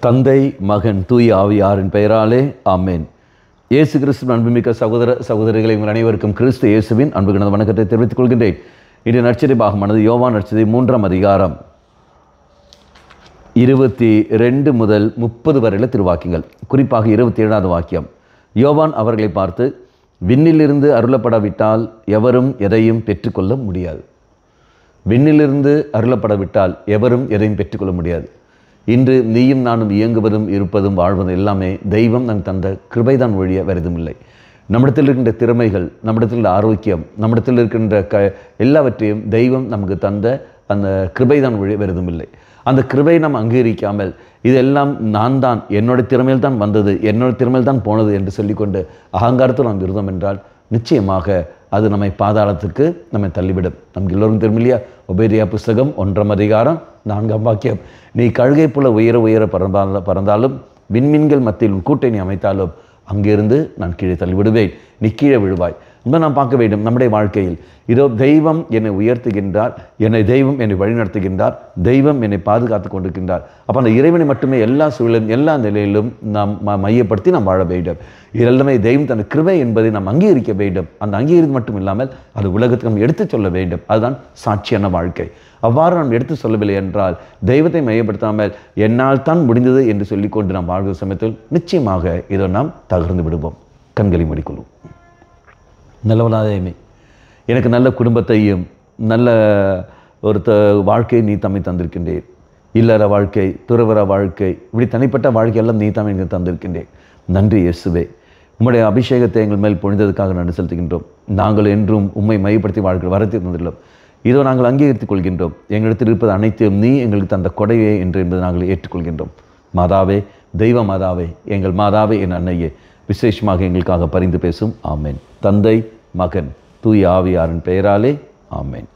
தந்தை, மகன், தூய ஆவியாரின் பெயராலே ஆமேன். இயேசு கிறிஸ்துவின் அன்புமிக்க சகோதர சகோதரிகளை உங்கள் அனைவருக்கும் கிறிஸ்து இயேசுவின் அன்பு கிடந்த வணக்கத்தை தெரிவித்துக் கொள்கின்றேன். இன்று நற்செய்தி பாகமானது யோவான் நற்செய்தி 3ஆம் அதிகாரம் 22 முதல் 30 வரையில திருவாக்கியங்கள். குறிப்பாக 27வது வாக்கியம். யோவான் அவர்களை பார்த்து, விண்ணிலிருந்து அருளப்படாவிட்டால் எவரும் எதையும் பெற்றுக்கொள்ள முடியாது. விண்ணிலிருந்து அருளப்படாவிட்டால் எவரும் எதையும் பெற்றுக்கொள்ள முடியாது. இன்று நீயும் நானும் இயங்குவதும் இருப்பதும் வாழ்வதும் எல்லாமே தெய்வம் நம் தந்த கிருபைதான் ஒழிய வேறு எதுவும் இல்லை. நம்மிடத்தில் இருக்கின்ற திறமைகள், நம்மிடத்தில் உள்ள ஆரோக்கியம், நம்மிடத்தில் இருக்கின்ற எல்லாவற்றையும் தெய்வம் நமக்கு தந்த அந்த கிருபைதான் ஒழிய வேறு எதுவும் இல்லை. அந்த கிருபை நாம் அங்கீகரிக்காமல் இதெல்லாம் நான் தான், என்னோட திறமையில் தான் வந்தது, என்னோட திறமையில் தான் போனது என்று சொல்லிக்கொண்டு அகங்காரத்தில் நாம் இருந்தோம் என்றால் நிச்சயமாக அது நம்மை பாதாளத்துக்கு நம்மை தள்ளிவிடும். நமக்கு எல்லோரும் தெரியும் இல்லையா? உபேரியா புஸ்தகம் 1ஆம் அதிகாரம் 4ஆம் வாக்கியம். நீ கழுகை போல உயர உயர பறந்தாலும் விண்மீன்கள் மத்தியில் உன் கூட்டை நீ அமைத்தாலும் அங்கிருந்து நான் கீழே தள்ளிவிடுவேன், நீ கீழே விழுவாய். இன்னும் நாம் பார்க்க வேண்டும் நம்முடைய வாழ்க்கையில். இதோ தெய்வம் என்னை உயர்த்துகின்றார், தெய்வம் என்னை வழிநடத்துகின்றார், தெய்வம் என்னை பாதுகாத்து கொண்டிருக்கின்றார். அப்போ அந்த இறைவனை மட்டுமே எல்லா சூழலும் எல்லா நிலையிலும் நாம் மையப்படுத்தி நாம் வாழ வேண்டும். இதெல்லாமே தெய்வம் தன் கிருபை என்பதை நாம் அங்கீகரிக்க வேண்டும். அந்த அங்கீகரித்து மட்டும் இல்லாமல் அது உலகத்துக்கு நாம் எடுத்து சொல்ல வேண்டும். அதுதான் சாட்சியான வாழ்க்கை. அவ்வாறு நாம் எடுத்து சொல்லவில்லை என்றால், தெய்வத்தை மையப்படுத்தாமல் என்னால் தான் முடிந்தது என்று சொல்லிக்கொண்டு நாம் வாழ்கிற சமயத்தில் நிச்சயமாக இதோ நாம் தகர்ந்து விடுவோம். கண்களை மூடிக்கொள்வோம். நல்லவனாதேமே, எனக்கு நல்ல குடும்பத்தையும் நல்ல ஒரு வாழ்க்கையை நீ தம்மை தந்திருக்கின்றேன். இல்லற வாழ்க்கை, துறவற வாழ்க்கை, இப்படி தனிப்பட்ட வாழ்க்கையெல்லாம் நீ தாமே எங்களுக்கு தந்திருக்கின்றேன். நன்றி இயேசுவே. உம்முடைய அபிஷேகத்தை எங்கள் மேல் பொழிந்ததுக்காக நன்றி செலுத்துகின்றோம். நாங்கள் என்றும் உம்மை மையப்படுத்தி வாழ்க்கை வரத்தை தந்துள்ளோம். இதோ நாங்கள் அங்கீகரித்துக் கொள்கின்றோம். எங்களிடத்தில் இருப்பது அனைத்தையும் நீ எங்களுக்கு தந்த கொடையே என்று என்பதை நாங்கள் ஏற்றுக்கொள்கின்றோம். மாதாவே, தெய்வ மாதாவே, எங்கள் மாதாவே, என் அன்னையே, விசேஷமாக எங்களுக்காக பரிந்து பேசும். ஆமேன். தந்தை, மகன், தூய ஆவியாரின் பெயராலே ஆமேன்.